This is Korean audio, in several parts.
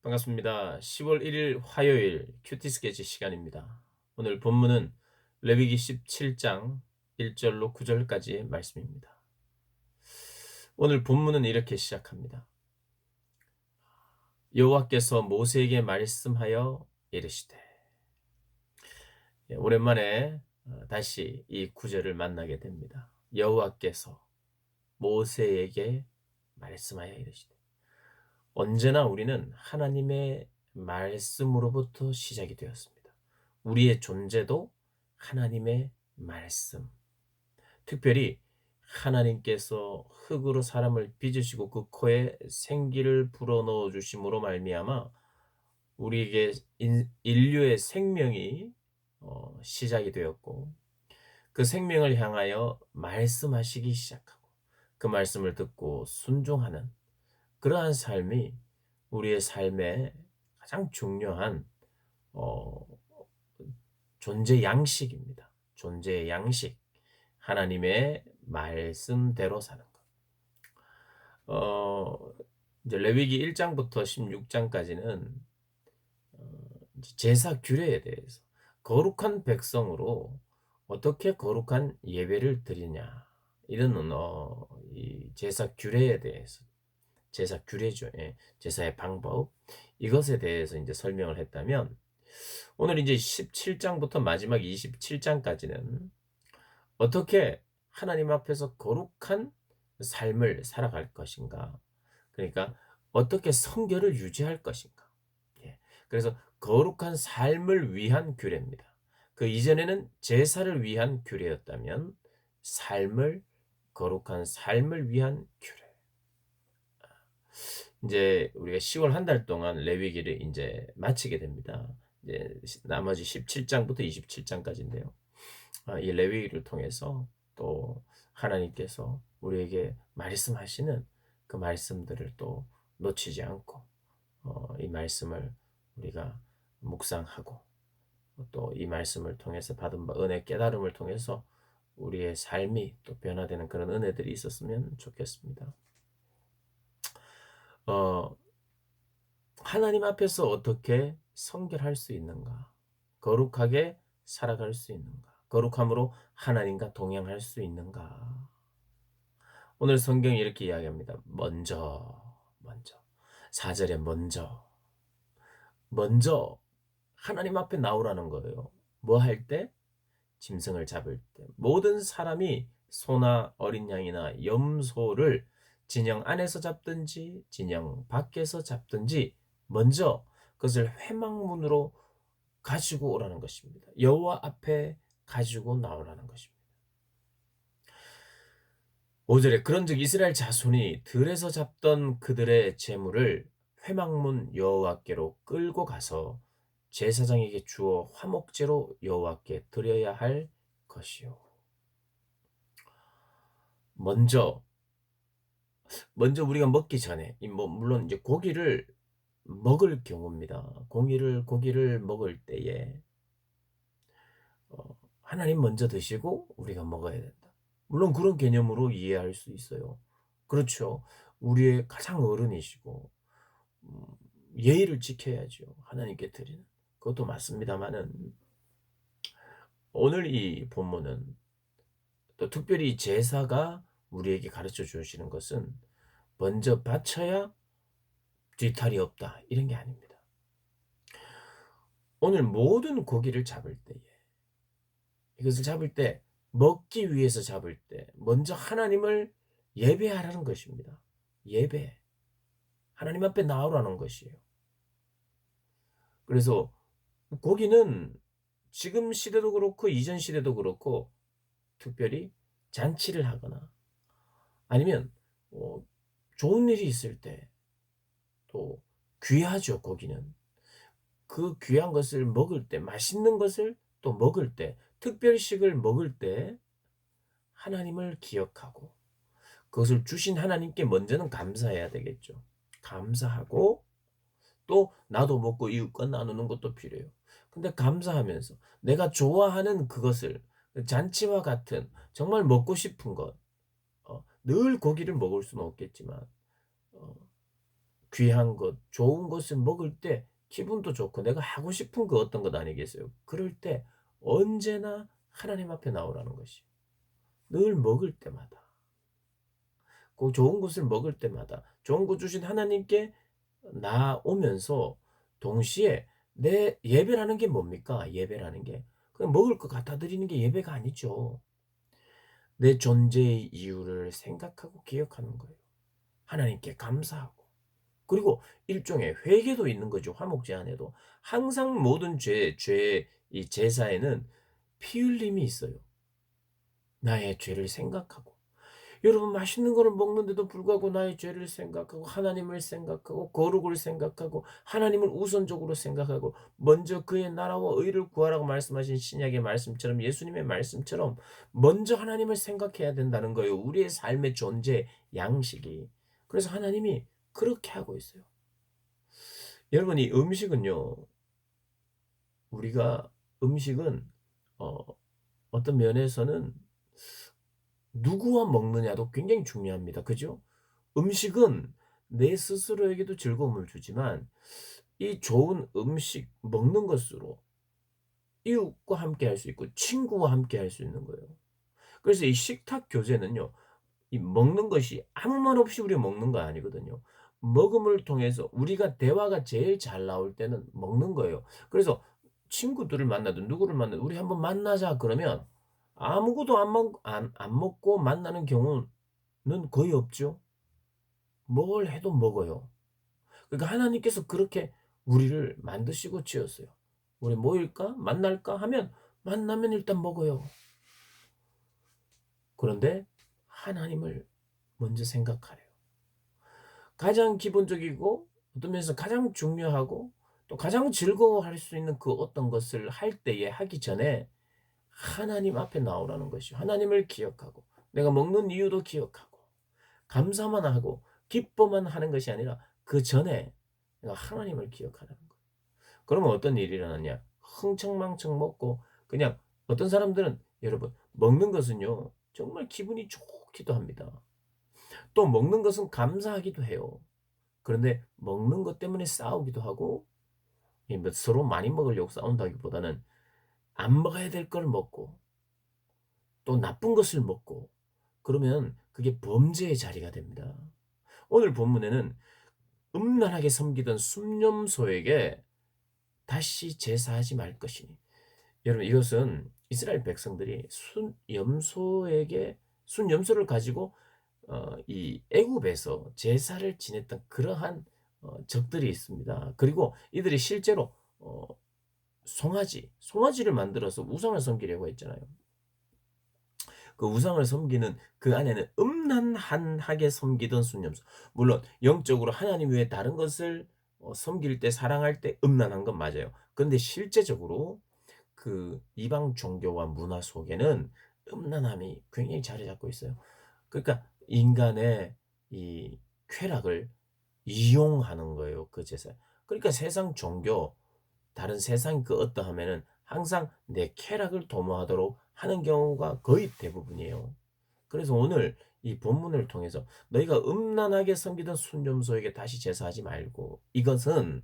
반갑습니다. 10월 1일 화요일 큐티 스케치 시간입니다. 오늘 본문은 레위기 17장 1절로 9절까지 말씀입니다. 오늘 본문은 이렇게 시작합니다. 여호와께서 모세에게 말씀하여 이르시되. 오랜만에 다시 이 구절을 만나게 됩니다. 여호와께서 모세에게 말씀하여 이르시되. 언제나 우리는 하나님의 말씀으로부터 시작이 되었습니다. 우리의 존재도 하나님의 말씀. 특별히 하나님께서 흙으로 사람을 빚으시고 그 코에 생기를 불어넣어 주심으로 말미암아 우리에게 인류의 생명이 시작이 되었고, 그 생명을 향하여 말씀하시기 시작하고 그 말씀을 듣고 순종하는 그러한 삶이 우리의 삶의 가장 중요한 어 존재 양식입니다. 존재의 양식. 하나님의 말씀대로 사는 것. 어 이제 레위기 1 장부터 16 장까지는 이제 제사 규례에 대해서 거룩한 백성으로 어떻게 거룩한 예배를 드리냐, 이런 이 제사 규례에 대해서, 제사 규례죠. 예. 제사의 방법, 이것에 대해서 이제 설명을 했다면, 오늘 이제 17 장부터 마지막 27 장까지는 어떻게 하나님 앞에서 거룩한 삶을 살아갈 것인가. 그러니까 어떻게 성결을 유지할 것인가. 예. 그래서 거룩한 삶을 위한 규례입니다. 그 이전에는 제사를 위한 규례였다면, 삶을, 거룩한 삶을 위한 규례. 인제 우리가 10월 한 달 동안 레위기를 인제 마치게 됩니다. 이제 나머지 17 장부터 27 장까지인데요. 이 레위기를 통해서 또 하나님께서 우리에게 말씀하시는 그 말씀들을 또 놓치지 않고 이 말씀을 우리가 묵상하고, 또 이 말씀을 통해서 받은 바 은혜 깨달음을 통해서 우리의 삶이 또 변화되는 그런 은혜들이 있었으면 좋겠습니다. 어 하나님 앞에서 어떻게 성결할 수 있는가? 거룩하게 살아갈 수 있는가? 거룩함으로 하나님과 동행할 수 있는가? 오늘 성경이 이렇게 이야기합니다. 먼저. 4절에 먼저 하나님 앞에 나오라는 거예요. 뭐 할 때? 짐승을 잡을 때. 모든 사람이 소나 어린 양이나 염소를 진영 안에서 잡든지 진영 밖에서 잡든지 먼저 그것을 회막문으로 가지고 오라는 것입니다. 여호와 앞에 가지고 나오라는 것입니다. 5절에 그런즉 이스라엘 자손이 들에서 잡던 그들의 재물을 회막문 여호와께로 끌고 가서 제사장에게 주어 화목제로 여호와께 드려야 할 것이요. 먼저 우리가 먹기 전에, 이 뭐 물론 이제 고기를 먹을 경우입니다. 고기를 먹을 때에 하나님 먼저 드시고 우리가 먹어야 된다. 물론 그런 개념으로 이해할 수 있어요. 그렇죠. 우리의 가장 어른이시고 음 예의를 지켜야죠, 하나님께 드리는. 그것도 맞습니다마는, 오늘 이 본문은 또 특별히 제사가 우리에게 가르쳐 주시는 것은 먼저 바쳐야 뒤탈이 없다, 이런 게 아닙니다. 오늘 모든 고기를 잡을 때에, 이것을 잡을 때, 먹기 위해서 잡을 때 먼저 하나님을 예배하라는 것입니다. 예배. 하나님 앞에 나오라는 것이에요. 그래서 고기는 지금 시대도 그렇고 이전 시대도 그렇고, 특별히 잔치를 하거나 아니면 좋은 일이 있을 때 또 귀하죠, 고기는. 그 귀한 것을 먹을 때, 맛있는 것을 또 먹을 때, 특별식을 먹을 때 하나님을 기억하고 그것을 주신 하나님께 먼저는 감사해야 되겠죠. 감사하고 또 나도 먹고 이웃과 나누는 것도 필요해요. 근데 감사하면서 내가 좋아하는 그것을, 잔치와 같은 정말 먹고 싶은 것, 늘 고기를 먹을 수는 없겠지만 어 귀한 것, 좋은 것을 먹을 때 기분도 좋고 내가 하고 싶은 그 어떤 것 아니겠어요? 그럴 때 언제나 하나님 앞에 나오라는 것이요. 늘 먹을 때마다. 그 좋은 것을 먹을 때마다 좋은 것 주신 하나님께 나오면서 동시에 내 예배라는 게 뭡니까? 예배라는 게. 그냥 먹을 거 갖다 드리는 게 예배가 아니죠. 내 존재의 이유를 생각하고 기억하는 거예요. 하나님께 감사하고. 그리고 일종의 회개도 있는 거죠. 화목제한에도. 항상 모든 이 제사에는 피 흘림이 있어요. 나의 죄를 생각하고. 여러분 맛있는 거를 먹는데도 불구하고 나의 죄를 생각하고 하나님을 생각하고 거룩을 생각하고 하나님을 우선적으로 생각하고 먼저 그의 나라와 의를 구하라고 말씀하신 신약의 말씀처럼 예수님의 말씀처럼 먼저 하나님을 생각해야 된다는 거예요. 우리의 삶의 존재 양식이. 그래서 하나님이 그렇게 하고 있어요. 여러분 이 음식은요. 우리가 음식은 어 어떤 면에서는 누구와 먹느냐도 굉장히 중요합니다. 그죠? 음식은 내 스스로에게도 즐거움을 주지만 이 좋은 음식 먹는 것으로 이웃과 함께 할 수 있고 친구와 함께 할 수 있는 거예요. 그래서 이 식탁 교제는요. 이 먹는 것이 아무 말 없이 우리가 먹는 거 아니거든요. 먹음을 통해서 우리가 대화가 제일 잘 나올 때는 먹는 거예요. 그래서 친구들을 만나든 누구를 만나든 "우리 한번 만나자." 그러면 아무것도 안 먹고 만나는 경우는 거의 없죠. 뭘 해도 먹어요. 그러니까 하나님께서 그렇게 우리를 만드시고 지었어요. 우리 모일까? 만날까? 하면 만나면 일단 먹어요. 그런데 하나님을 먼저 생각하래요. 가장 기본적이고 어떤 면에서 가장 중요하고 또 가장 즐거워할 수 있는 그 어떤 것을 할 때에 하기 전에 하나님 앞에 나오라는 것이요. 하나님을 기억하고 내가 먹는 이유도 기억하고 감사만 하고 기뻐만 하는 것이 아니라 그전에 내가 하나님을 기억하라는 거예요. 그러면 어떤 일이 일어나냐? 흥청망청 먹고 그냥 어떤 사람들은 여러분 먹는 것은요. 정말 기분이 좋기도 합니다. 또 먹는 것은 감사하기도 해요. 그런데 먹는 것 때문에 싸우기도 하고 이 뭐 서로 많이 먹으려고 싸운다기보다는 안 먹어야 될 걸 먹고 또 나쁜 것을 먹고 그러면 그게 범죄의 자리가 됩니다. 오늘 본문에는 음란하게 섬기던 순념소에게 다시 제사하지 말 것이니. 여러분 이것은 이스라엘 백성들이 순염소를 가지고 이 애굽에서 제사를 지냈던 그러한 적들이 있습니다. 그리고 이들이 실제로 송아지를 만들어서 우상을 섬기려고 했잖아요. 그 우상을 섬기는 그 안에는 음란하게 섬기던 순념소. 물론 영적으로 하나님 외에 다른 것을 섬길 때 사랑할 때 음란한 건 맞아요. 그런데 실제적으로 그 이방 종교와 문화 속에는 음란함이 굉장히 자리 잡고 있어요. 그러니까 인간의 이 쾌락을 이용하는 거예요, 그 제사. 그러니까 세상 종교, 다른 세상 그 어떠하면은 항상 내 쾌락을 도모하도록 하는 경우가 거의 대부분이에요. 그래서 오늘 이 본문을 통해서 너희가 음란하게 섬기던 순념소에게 다시 제사하지 말고 이것은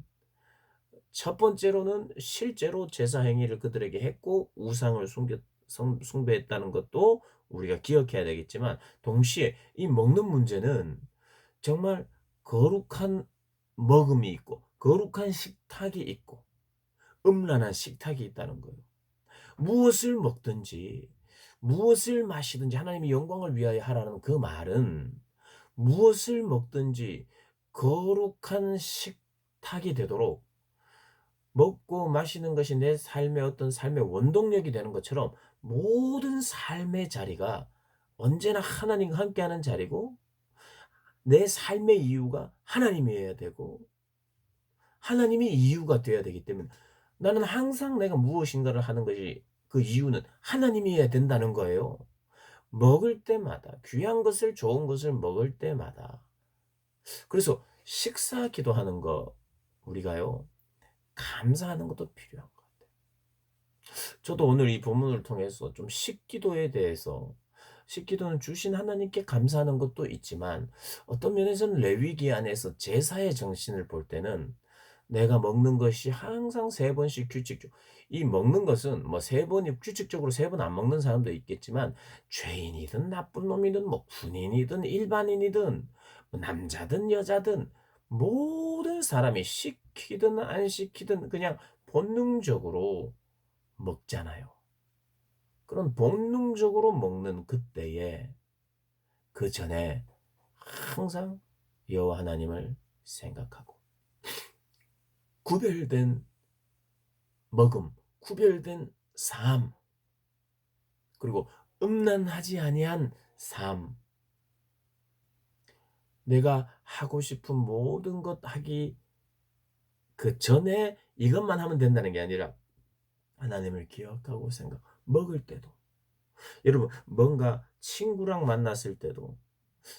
첫 번째로는 실제로 제사 행위를 그들에게 했고 우상을 숭배했다는 것도 우리가 기억해야 되겠지만 동시에 이 먹는 문제는 정말 거룩한 먹음이 있고 거룩한 식탁이 있고 음란한 식탁이 있다는 거예요. 무엇을 먹든지 무엇을 마시든지 하나님의 영광을 위하여 하라는 그 말은 무엇을 먹든지 거룩한 식탁이 되도록 먹고 마시는 것이 내 삶의 어떤 삶의 원동력이 되는 것처럼 모든 삶의 자리가 언제나 하나님과 함께하는 자리고 내 삶의 이유가 하나님이어야 되고 하나님이 이유가 되어야 되기 때문에 나는 항상 내가 무엇인가를 하는 것이 그 이유는 하나님이어야 된다는 거예요. 먹을 때마다 귀한 것을 좋은 것을 먹을 때마다 그래서 식사 기도하는 거 우리가요. 감사하는 것도 필요한 것 같아요. 저도 오늘 이 본문을 통해서 좀 식기도에 대해서 식기도는 주신 하나님께 감사하는 것도 있지만 어떤 면에서는 레위기 안에서 제사의 정신을 볼 때는 내가 먹는 것이 항상 3번씩 규칙적 이 먹는 것은 뭐 3번이 규칙적으로 3번 안 먹는 사람도 있겠지만 죄인이든 나쁜 놈이든 뭐 군인이든 일반인이든 뭐 남자든 여자든 모든 사람이 시키든 안 시키든 그냥 본능적으로 먹잖아요. 그런 본능적으로 먹는 그때에 그전에 항상 여호와 하나님을 생각하고 구별된 먹음, 구별된 삶, 그리고 음란하지 아니한 삶, 내가 하고 싶은 모든 것 하기 그 전에 이것만 하면 된다는 게 아니라 하나님을 기억하고 생각, 먹을 때도 여러분 뭔가 친구랑 만났을 때도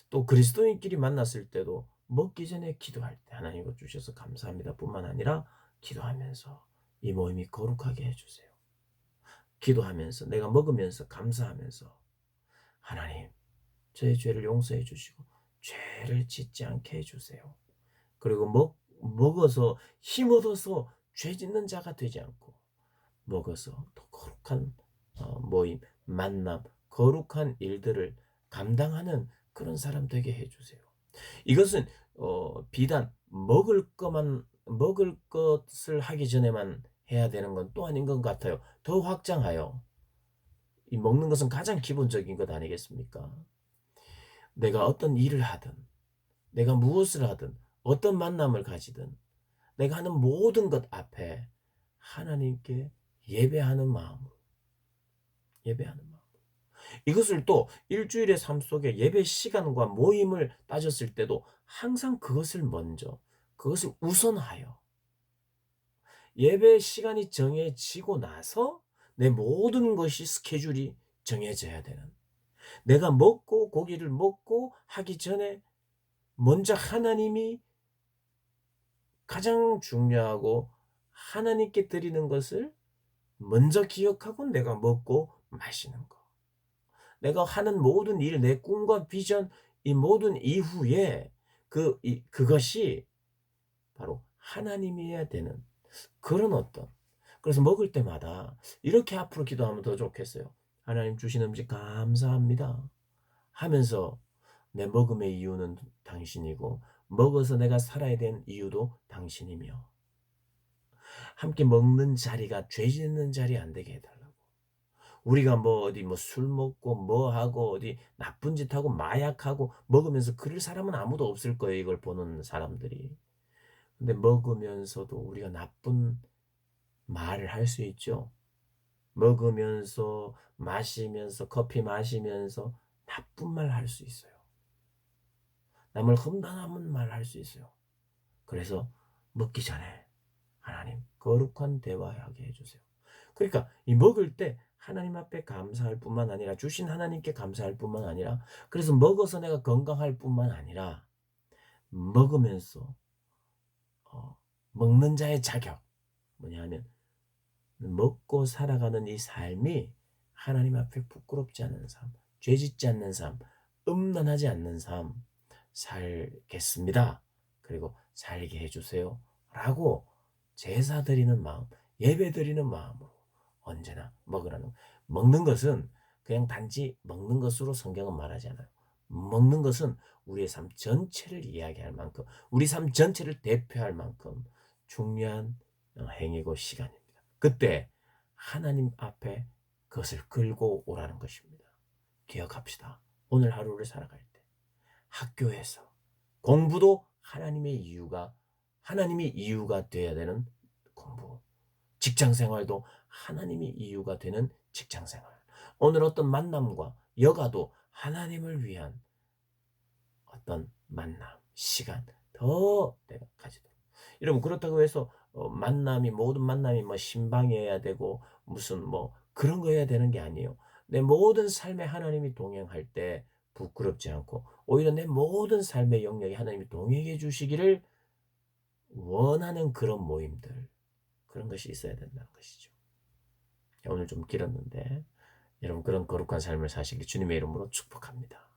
또 그리스도인끼리 만났을 때도 먹기 전에 기도할 때 하나님 이거 주셔서 감사합니다 뿐만 아니라 기도하면서 이 모임이 거룩하게 해주세요. 기도하면서 내가 먹으면서 감사하면서 하나님 저의 죄를 용서해 주시고 죄를 짓지 않게 해주세요. 그리고 먹어서 힘 얻어서 죄 짓는 자가 되지 않고 먹어서 더 거룩한 모임, 만남, 거룩한 일들을 감당하는 그런 사람 되게 해주세요. 이것은 비단 먹을 것을 하기 전에만 해야 되는 건 또 아닌 것 같아요. 더 확장하여 이 먹는 것은 가장 기본적인 것 아니겠습니까? 내가 어떤 일을 하든 내가 무엇을 하든 어떤 만남을 가지든 내가 하는 모든 것 앞에 하나님께 예배하는 마음으로 예배하는 마음. 이것을 또 일주일의 삶 속에 예배 시간과 모임을 따졌을 때도 항상 그것을 먼저 그것을 우선하여 예배 시간이 정해지고 나서 내 모든 것이 스케줄이 정해져야 되는 내가 먹고 고기를 먹고 하기 전에 먼저 하나님이 가장 중요하고 하나님께 드리는 것을 먼저 기억하고 내가 먹고 마시는 거. 내가 하는 모든 일, 내 꿈과 비전 이 모든 이후에 그것이 바로 하나님이어야 되는 그런 어떤 그래서 먹을 때마다 이렇게 앞으로 기도하면 더 좋겠어요. 하나님 주신 음식 감사합니다 하면서 내 먹음의 이유는 당신이고 먹어서 내가 살아야 되는 이유도 당신이며 함께 먹는 자리가 죄 짓는 자리 안 되게 해달라고. 우리가 뭐 어디 뭐 술 먹고 뭐 하고 어디 나쁜 짓 하고 마약하고 먹으면서 그럴 사람은 아무도 없을 거예요. 이걸 보는 사람들이. 근데 먹으면서도 우리가 나쁜 말을 할 수 있죠. 먹으면서 마시면서 커피 마시면서 나쁜 말 할 수 있어요. 남을 험담하는 말 할 수 있어요. 그래서 먹기 전에 하나님 거룩한 대화하게 해주세요. 그러니까 이 먹을 때 하나님 앞에 감사할 뿐만 아니라 주신 하나님께 감사할 뿐만 아니라 그래서 먹어서 내가 건강할 뿐만 아니라 먹으면서 먹는 자의 자격 뭐냐 하면 먹고 살아가는 이 삶이 하나님 앞에 부끄럽지 않은 삶, 죄짓지 않는 삶, 음란하지 않는 삶 살겠습니다. 그리고 살게 해주세요. 라고 제사 드리는 마음, 예배 드리는 마음으로 언제나 먹으라는 먹는 것은 그냥 단지 먹는 것으로 성경은 말하지 않아요. 먹는 것은 우리의 삶 전체를 이야기할 만큼 우리 삶 전체를 대표할 만큼 중요한 행위고 시간입니다. 그때 하나님 앞에 그것을 끌고 오라는 것입니다. 기억합시다. 오늘 하루를 살아갈 때 학교에서 공부도 하나님이 이유가 되어야 되는 공부. 직장 생활도 하나님이 이유가 되는 직장 생활. 오늘 어떤 만남과 여가도 하나님을 위한 어떤 만남, 시간 더 내가 가지도록. 여러분 그렇다고 해서 모든 만남이 뭐 신방이어야 되고 무슨 뭐 그런 거 해야 되는 게 아니에요. 내 모든 삶에 하나님이 동행할 때 부끄럽지 않고 오히려 내 모든 삶의 영역에 하나님이 동행해 주시기를 원하는 그런 모임들 그런 것이 있어야 된다는 것이죠. 오늘 좀 길었는데 여러분 그런 거룩한 삶을 사시길 주님의 이름으로 축복합니다.